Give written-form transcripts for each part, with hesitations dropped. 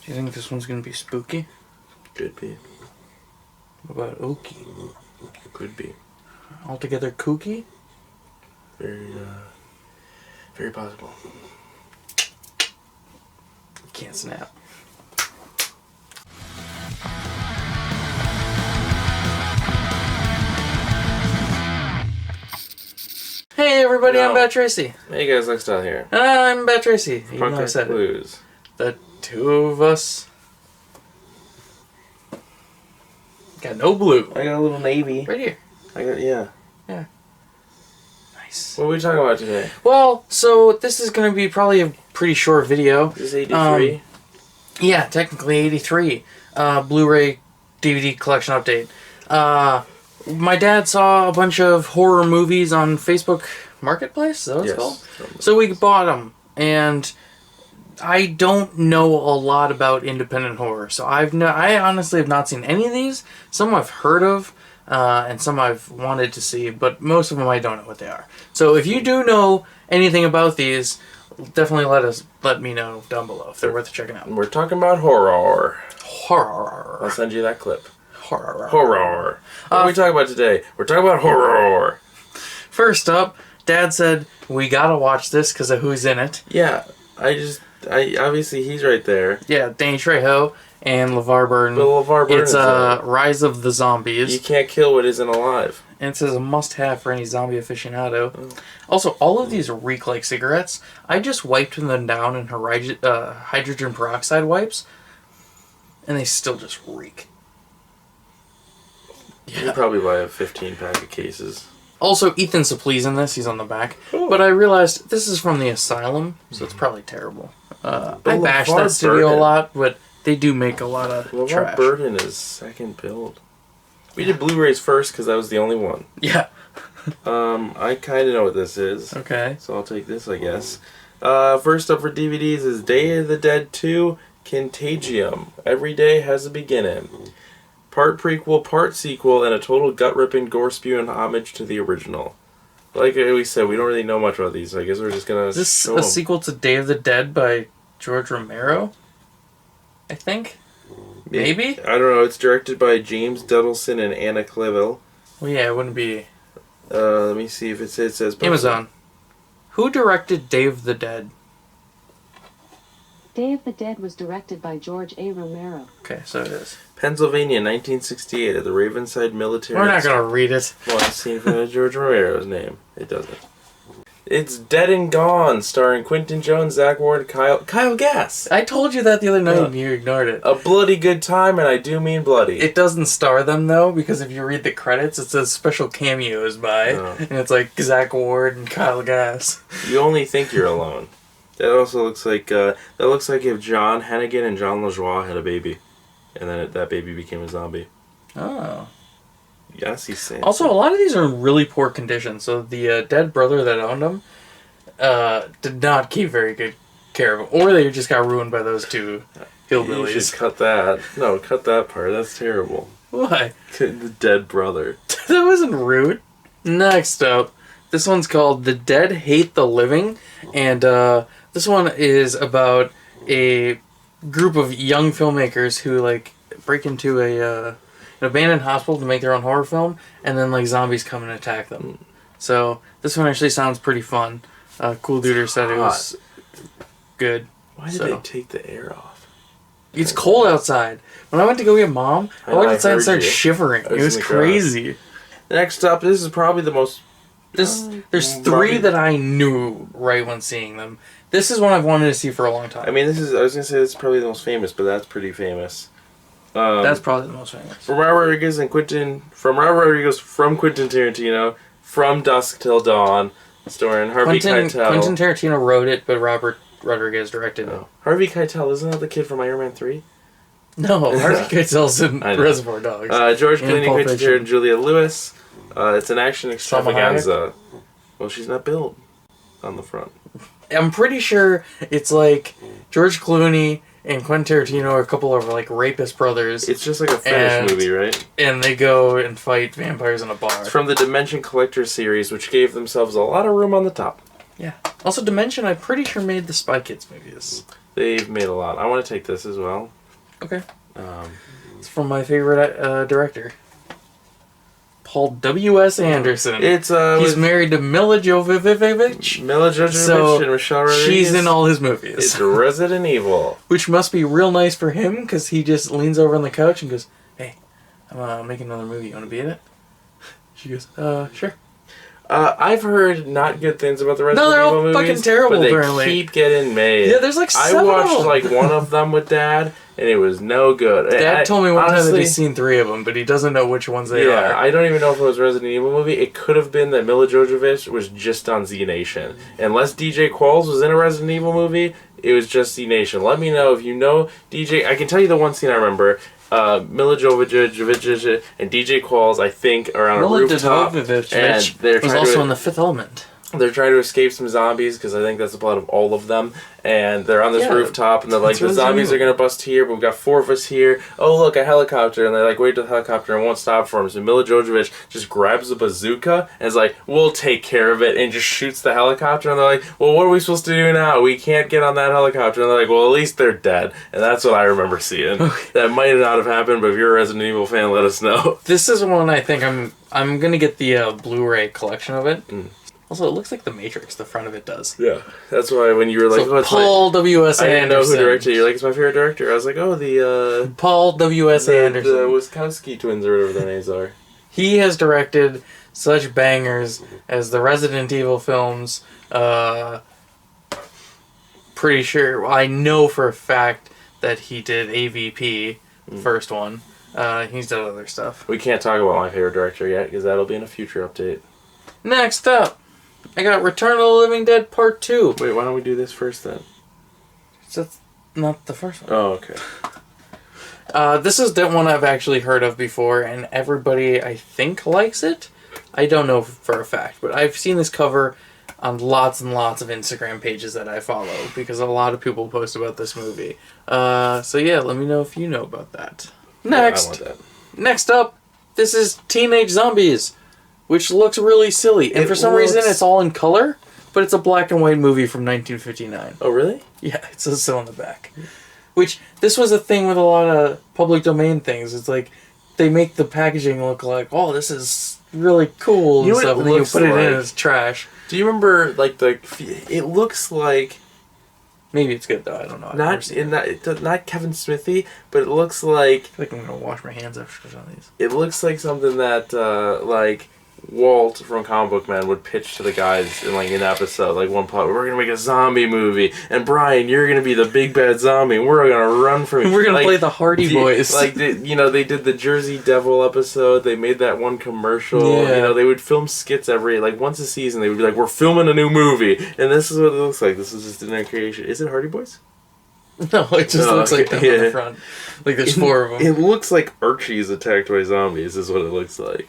Do you think this one's gonna be spooky? Could be. What about oaky? Could be. Altogether kooky? Very possible. Can't snap. Hey everybody, I'm Bat Tracy. Hey guys, Lifestyle here. I'm Bat Tracy. You know I Punkers said Blues. it. The two of us got no blue. I got a little navy. Right here. Yeah. Nice. What are we talking about today? Well, so this is going to be probably a pretty short video. This is 83. Yeah, technically 83. Blu-ray DVD collection update. My dad saw a bunch of horror movies on Facebook Marketplace. Is that what it's called? So we bought them, and I don't know a lot about independent horror. So I honestly have not seen any of these. Some I've heard of, and some I've wanted to see, but most of them I don't know what they are. So if you do know anything about these, definitely let me know down below if they're worth checking out. We're talking about horror. Horror. I'll send you that clip. Horror. Horror. What are we talking about today? We're talking about horror. First up, Dad said we gotta watch this because of who's in it. Yeah, obviously he's right there. Yeah, Danny Trejo and LeVar Burton. But LeVar Burton It's Rise of the Zombies. You can't kill what isn't alive. And it says a must-have for any zombie aficionado. Oh. Also, all of these reek like cigarettes. I just wiped them down in hydrogen peroxide wipes, and they still just reek. Yeah. You probably buy a 15-pack of cases. Also, Ethan Suplee's in this. He's on the back. Ooh. But I realized this is from the Asylum, so it's probably terrible. I bash that studio a lot, but they do make a lot of trash. LeVar Burton is second build. We did Blu-rays first because that was the only one. Yeah. I kind of know what this is. Okay. So I'll take this, I guess. First up for DVDs is Day of the Dead 2 Contagium. Every day has a beginning. Part prequel, part sequel, and a total gut-ripping, gore-spewing homage to the original. Like we said, we don't really know much about these, so I guess we're just gonna. Is this a sequel to Day of the Dead by George Romero? I think. Maybe? I don't know. It's directed by James Duddleson and Anna Cleville. Well, yeah, it wouldn't be. Let me see if it says. Amazon. Who directed Day of the Dead? Day of the Dead was directed by George A. Romero. Okay, so it is. Pennsylvania, 1968, at the Ravenside Military. We're not going to read it. Well, I've seen from George Romero's name. It doesn't. It's Dead and Gone, starring Quentin Jones, Zach Ward, Kyle Gass. I told you that the other night and you ignored it. A bloody good time, and I do mean bloody. It doesn't star them, though, because if you read the credits, it says special cameos by, and it's like Zach Ward and Kyle Gass. You only think you're alone. That also looks like if John Hennigan and John LaJoie had a baby, and then that baby became a zombie. Oh. Yes, he's saying. Also, a lot of these are in really poor condition. So the dead brother that owned them did not keep very good care of them, or they just got ruined by those two hillbillies. You should cut that. No, cut that part. That's terrible. Why? The dead brother. That wasn't rude. Next up, this one's called The Dead Hate the Living, and this one is about a group of young filmmakers who break into an abandoned hospital to make their own horror film, and then zombies come and attack them. So this one actually sounds pretty fun. Cool Duder said it was good. Why did they take the air off? It's cold outside. When I went to go get Mom, I went outside and started shivering. It was crazy. Next up, this is probably the most... There's three that I knew right when seeing them. This is one I've wanted to see for a long time. I mean, I was going to say it's probably the most famous, but that's pretty famous. That's probably the most famous. From Quentin Tarantino, From Dusk Till Dawn, starring Harvey Keitel. Quentin Tarantino wrote it, but Robert Rodriguez directed it. Harvey Keitel, isn't that the kid from Iron Man 3? No, Harvey Keitel's in Reservoir Dogs. George Clooney, Quentin Tarantino, and Julia Lewis. It's an action extravaganza. Well, she's not billed on the front. I'm pretty sure it's like George Clooney and Quentin Tarantino are a couple of rapist brothers. It's just like a fetish movie, right? And they go and fight vampires in a bar. It's from the Dimension Collector series, which gave themselves a lot of room on the top. Yeah. Also, Dimension, I'm pretty sure made the Spy Kids movies. They've made a lot. I want to take this as well. Okay. It's from my favorite director, Paul W.S. Anderson. It's he's married to Mila Jovovich. Mila Jovovich and Michelle Rodriguez. She's in all his movies. It's Resident Evil. Which must be real nice for him, because he just leans over on the couch and goes, "Hey, I'm making another movie. You want to be in it?" She goes, "Sure." I've heard not good things about the Resident Evil movies. No, they're all fucking terrible, but they apparently. keep getting made. Yeah, there's like 7 I watched of them. like one of them with Dad, and it was no good. Dad told me one time that he's seen 3 of them, but he doesn't know which ones they are. Yeah, I don't even know if it was a Resident Evil movie. It could have been that Mila Jovovich was just on Z Nation. Unless DJ Qualls was in a Resident Evil movie, it was just Z Nation. Let me know if you know DJ. I can tell you the one scene I remember. Mila Jovovich and DJ Qualls, I think, are on a rooftop, and they're was also in The Fifth Element. They're trying to escape some zombies, because I think that's the plot of all of them. And they're on this rooftop, and they're like, the zombies are going to bust here, but we've got 4 of us here. Oh, look, a helicopter. And they like wait till the helicopter and won't stop for them. So Mila Jovovich just grabs a bazooka and is like, we'll take care of it, and just shoots the helicopter. And they're like, well, what are we supposed to do now? We can't get on that helicopter. And they're like, well, at least they're dead. And that's what I remember seeing. That might not have happened, but if you're a Resident Evil fan, let us know. This is one I think I'm going to get the Blu-ray collection of it. Also, it looks like The Matrix, the front of it does. Yeah. That's why when you were like, so Paul W.S. Anderson. I didn't know who directed it. You're like, it's my favorite director. I was like, oh, the Paul W.S. Anderson. The Wiskowski twins, or whatever their names are. He has directed such bangers as the Resident Evil films. Pretty sure, I know for a fact that he did AVP, the first one. He's done other stuff. We can't talk about my favorite director yet, because that'll be in a future update. Next up, I got Return of the Living Dead Part 2. Wait, why don't we do this first then? That's not the first one. Oh, okay. This is the one I've actually heard of before, and everybody, I think, likes it. I don't know for a fact, but I've seen this cover on lots and lots of Instagram pages that I follow, because a lot of people post about this movie. So yeah, let me know if you know about that. Next, yeah, I want that. Next up, this is Teenage Zombies, which looks really silly. And for some reason, it's all in color, but it's a black and white movie from 1959. Oh, really? Yeah, it says so on the back. Which, this was a thing with a lot of public domain things. It's like, they make the packaging look like, oh, this is really cool and stuff, and then you put it in as trash. Do you remember, like, it looks like... Maybe it's good, though. I don't know. Not Kevin Smithy, but it looks like... I feel like I'm going to wash my hands after some of these. It looks like something that, like... Walt from Comic Book Man would pitch to the guys in like an episode, like one part, we're gonna make a zombie movie, and Brian, you're gonna be the big bad zombie, and we're gonna run from you. We're gonna play the Hardy Boys. They did the Jersey Devil episode. They made that one commercial. Yeah. They would film skits once a season. They would be like, we're filming a new movie, and this is what it looks like. This is just an creation. Is it Hardy Boys? No, it just looks like them on the front. Like there's 4 of them. It looks like Archie's attacked by zombies. Is what it looks like.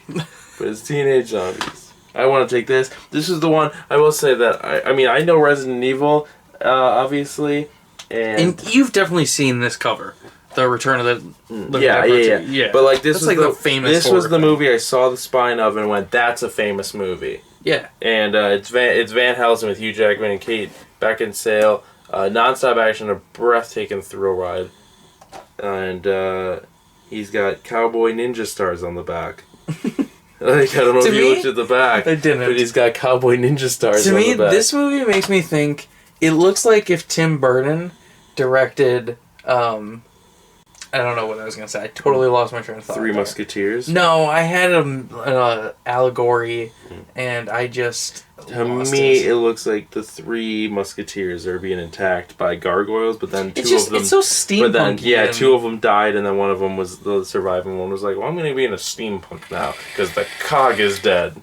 But it's Teenage Zombies. I want to take this. This is the one, I will say that, I know Resident Evil, obviously, and you've definitely seen this cover. The Return of the Living Dead. Yeah. But like, this was the famous This was the movie I saw the spine of and went, that's a famous movie. Yeah. And it's Van Helsing with Hugh Jackman and Kate Beckinsale. Non-stop action, a breathtaking thrill ride. And he's got cowboy ninja stars on the back. I don't know if you looked at the back. I didn't. But he's got cowboy ninja stars on the back. To me, this movie makes me think... It looks like if Tim Burton directed... I don't know what I was going to say. I totally lost my train of thought. Three Musketeers? No, I had an allegory, and I just To me, it looks like the Three Musketeers are being attacked by gargoyles, but then two of them... It's so steampunk. But then, two of them died, and then one of them was... The surviving one was like, well, I'm going to be in a steampunk now, because the cog is dead.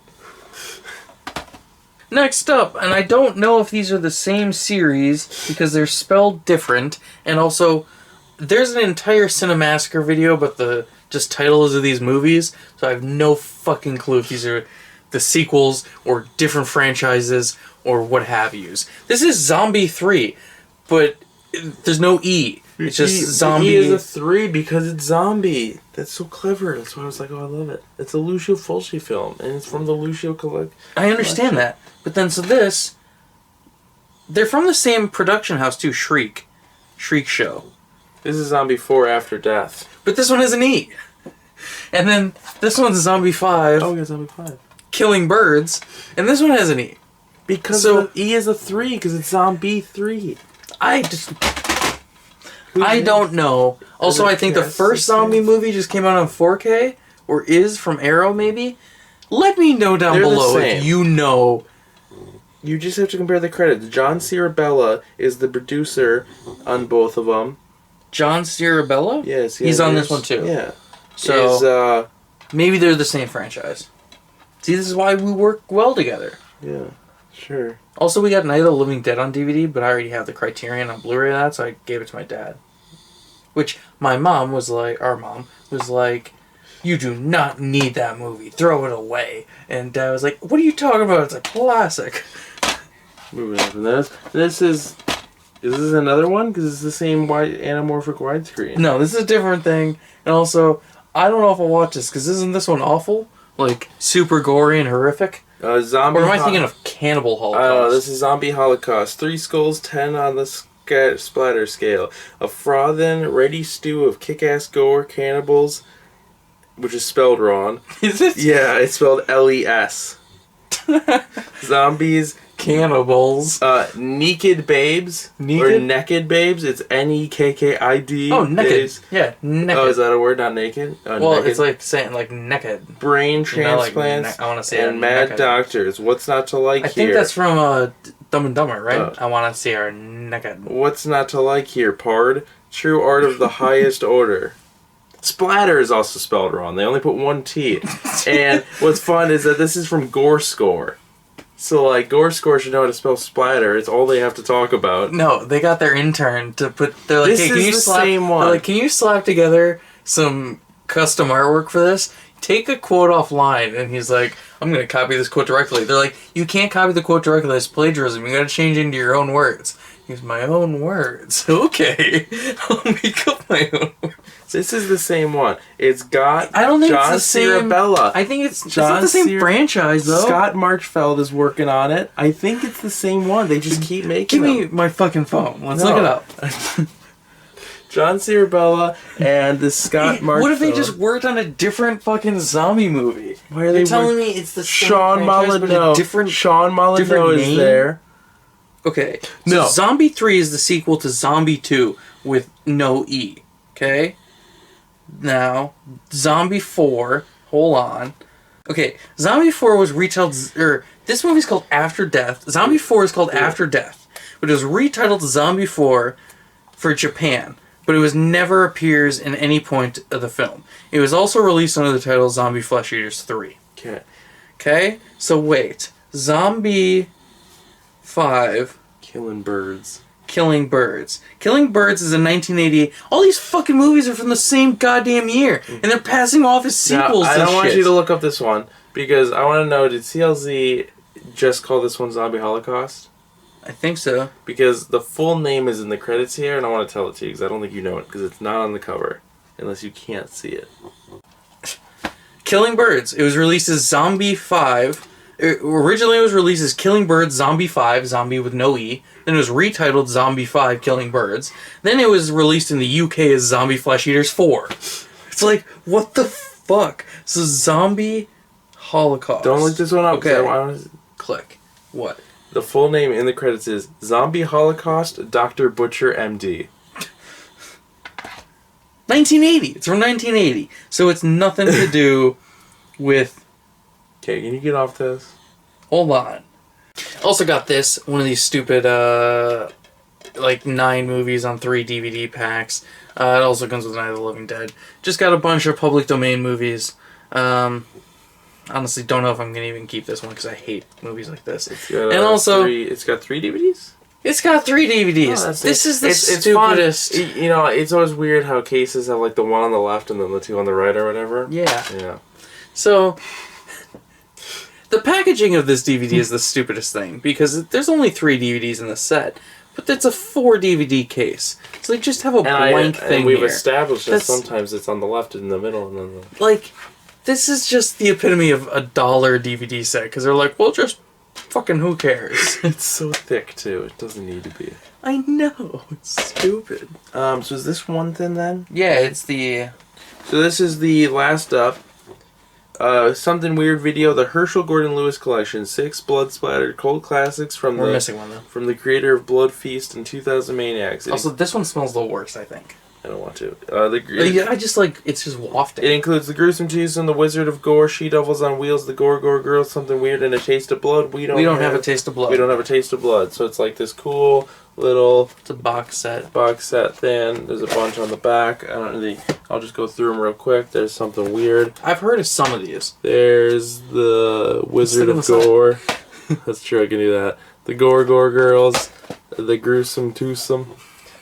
Next up, and I don't know if these are the same series, because they're spelled different, and also... There's an entire Cinemassacre video about the just titles of these movies, so I have no fucking clue if these are the sequels or different franchises or what have yous. This is Zombie 3, but there's no E. It's just Zombie. E is a 3 because it's zombie. That's so clever. That's why I was like, oh, I love it. It's a Lucio Fulci film, and it's from the Lucio collection. I understand that, but then they're from the same production house too, Shriek. Shriek Show. This is Zombie 4 After Death. But this one has an E. And then this one's Zombie 5. Oh, yeah, Zombie 5. Killing Birds. And this one has an E. Because So- the E is a 3, because it's Zombie 3. I don't know. Also, I think the first zombie movie just came out on 4K, or is from Arrow, maybe. Let me know down They're the below same. if you know. You just have to compare the credits. John Cirabella is the producer on both of them. John Cirabella? Yes, He's on this one too. Yeah. So maybe they're the same franchise. See, this is why we work well together. Yeah, sure. Also, we got Night of the Living Dead on DVD, but I already have the Criterion on Blu-ray of that, so I gave it to my dad. Which my mom was like, our mom was like, you do not need that movie. Throw it away. And Dad was like, what are you talking about? It's a classic. Moving on from this is this another one? Because it's the same anamorphic widescreen. No, this is a different thing. And also, I don't know if I'll watch this, because isn't this one awful? Like, super gory and horrific? Zombie. Or am I thinking of Cannibal Holocaust? Oh, this is Zombie Holocaust. 3 skulls, 10 on the splatter scale. A frothin' ready stew of kick-ass gore cannibals, which is spelled wrong. Is it? Yeah, it's spelled LES. Zombies. Cannibals. Naked babes. Or Naked? naked babes. It's NEKKID. Oh, naked. babes. Yeah, naked. Oh, is that a word? Not naked? well, naked. it's like saying, like, naked. Brain You know, like, transplants I want to say and mad naked. doctors. What's not to like I here? think that's from Dumb and Dumber, right? Oh. I want to see her naked. What's not to like here, pard? True art of the highest order. Splatter is also spelled wrong. They only put 1 T. And what's fun is that this is from Gore Score. So, like, Gore Score should know how to spell splatter. It's all they have to talk about. No, they got their intern to put. They're like, This hey, can is you the slap? same one. They're like, can you slap together some custom artwork for this? Take a quote offline, and he's like, I'm gonna copy this quote directly. They're like, you can't copy the quote directly. That's plagiarism. You gotta change into your own words. Use my own words. Okay, I'll make up my own words. This is the same one. It's got I don't think John it's the same. Cirabella. I think it's John not the same Cir- franchise though. Scott Marchfeld is working on it. I think it's the same one. They just keep making Give me them. my fucking phone. Let's No. look it up. John Cirabella and the Scott Marchfeld. What if they just worked on a different fucking zombie movie? Why are You're they telling me it's the same Sean franchise, but a Molyneux. different... Sean Molyneux different is name? there. Okay. So No. Zombie 3 is the sequel to Zombie 2 with no E. Okay? Now, Zombie 4... Hold on. Okay, Zombie 4 was retitled... this movie's called After Death. Zombie 4 is called After Death. But it was retitled Zombie 4 for Japan. But it was never appears in any point of the film. It was also released under the title Zombie Flesh Eaters 3. Okay. Okay? So wait. Zombie 5... Killing birds. Killing Birds. Killing Birds is in 1988. All these fucking movies are from the same goddamn year. And they're passing off as sequels Now, I to don't want shit. you to look up this one because I want to know, did CLZ just call this one Zombie Holocaust? I think so. Because the full name is in the credits here, and I want to tell it to you because I don't think you know it because it's not on the cover unless you can't see it. Killing Birds. It was released as Zombie 5. Originally it was released as Killing Birds Zombie 5, Zombie with no E. Then it was retitled Zombie 5 Killing Birds. Then it was released in the UK as Zombie Flesh Eaters 4. It's like, what the fuck? So Zombie Holocaust. Don't look this one up. 'cause Okay. I want Click. What? the full name in the credits is Zombie Holocaust Dr. Butcher MD. 1980. It's from 1980. So it's nothing to do with... Okay, can you get off this? Hold on. Also got this. One of these stupid, like 9 movies on 3 DVD packs. It also comes with Night of the Living Dead. Just got a bunch of public domain movies. Honestly, don't know if I'm going to even keep this one because I hate movies like this. It's got, And also... it's got 3 DVDs? It's got 3 DVDs. Oh, that's This it. is the It's stupidest. fun. You know, it's always weird how cases have like the one on the left and then the 2 on the right or whatever. Yeah. Yeah. So, the packaging of this DVD is the stupidest thing because there's only 3 DVDs in the set, but it's a 4 DVD case. So they just have a blank thing and we've here. established that That's- sometimes it's on the left and in the middle and then the... Like, this is just the epitome of a $1 DVD set because they're like, well, just fucking who cares? It's so thick too. It doesn't need to be. I know. It's stupid. So is this one thing then? Yeah, it's the... So this is the last up. Something Weird video, the Herschell Gordon Lewis collection, 6 blood-splattered cult classics from We're missing one, though. From the creator of Blood Feast and 2000 Maniacs. Also, this one smells the worst, I think. I don't want to. I just like, it's just wafting. It includes the Gruesome Twosome, the Wizard of Gore, She Devils on Wheels, the Gore Girls, Something Weird, and a Taste of Blood. We don't have a taste of blood. We don't have a taste of blood. So it's like this cool little... It's a box set. Thing. There's a bunch on the back. I'll just go through them real quick. There's Something Weird. I've heard of some of these. There's the Wizard of Gore. That's true, I can do that. The Gore Girls, the Gruesome Twosome.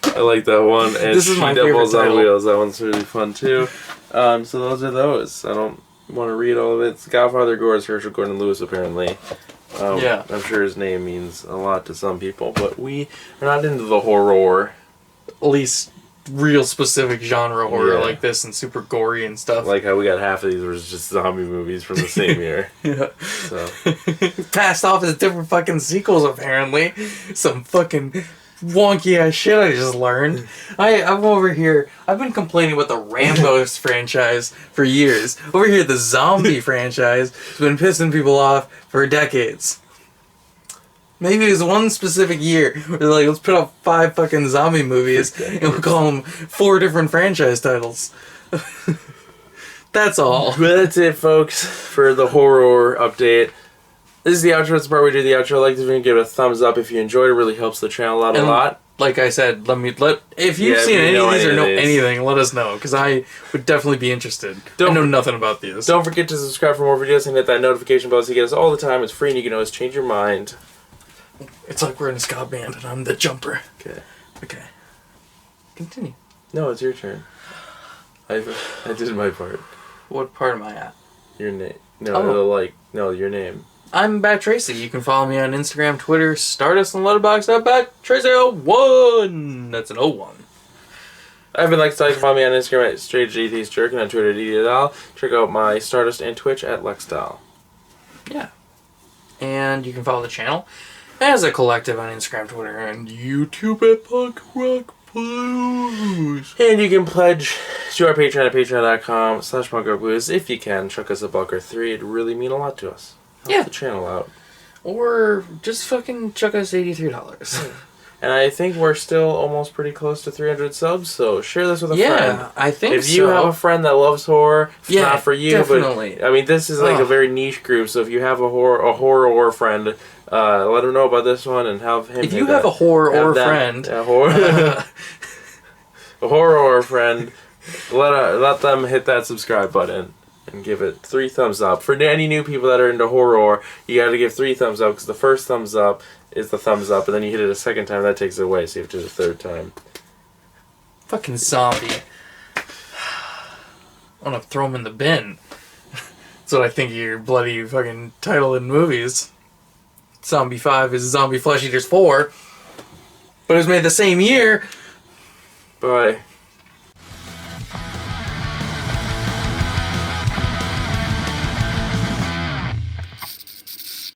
I like that one. And this is my favorite Devils title. on Wheels. That one's really fun too. So those are those. I don't want to read all of it. It's Godfather Gore is Herschell Gordon Lewis apparently. Yeah. I'm sure his name means a lot to some people, but we are not into the horror. At least real specific genre horror Yeah. like this and super gory and stuff. Like how we got half of these was just zombie movies from the same year. Yeah. So Passed off as different fucking sequels, apparently. Some fucking wonky ass shit I just learned. I'm over here. I've been complaining about the Rambo's franchise for years. Over here, the zombie franchise has been pissing people off for decades. Maybe it was one specific year where they're like, let's put out 5 fucking zombie movies and we'll call them 4 different franchise titles. That's all. But that's it, folks, for the horror update. This is the outro. It's the part where we do the outro. Like this video, give it a thumbs up if you enjoyed it. It really helps the channel out a lot. Like I said, if you've seen any of these or know anything, let us know, because I would definitely be interested. I know nothing about these. Don't forget to subscribe for more videos and hit that notification bell so you get us all the time. It's free and you can always change your mind. It's like we're in a ska band and I'm the jumper. Okay. Continue. No, it's your turn. I did my part. What part am I at? Your name. No, your name. I'm Bat Tracy. You can follow me on Instagram, Twitter, Stardust, and Letterboxd at BatTracy01. That's an 01. I've been like to follow me on Instagram at StraightGTsJerk and on Twitter at DDDal. Check out my Stardust and Twitch at LexDal. Yeah. And you can follow the channel as a collective on Instagram, Twitter, and YouTube at Punk Rock Blues. And you can pledge to our Patreon at patreon.com/punkrockblues if you can. Chuck us a $1 or $3. It'd really mean a lot to us. Help the channel out. Or just fucking chuck us $83. And I think we're still almost pretty close to 300 subs, so share this with a friend. Yeah, I think if you have a friend that loves horror, it's not for you, definitely. But I mean, this is like a very niche group, so if you have a horror friend, let him know about this one and have him. If you have a horror friend, a horror friend, let them hit that subscribe button. And give it 3 thumbs up. For any new people that are into horror, you gotta give 3 thumbs up, because the first thumbs up is the thumbs up, and then you hit it a second time, that takes it away, so you have to do it a third time. Fucking zombie. I wanna throw him in the bin. That's what I think of your bloody fucking title in movies. Zombie 5 is Zombie Flesh Eaters 4. But it was made the same year. Bye.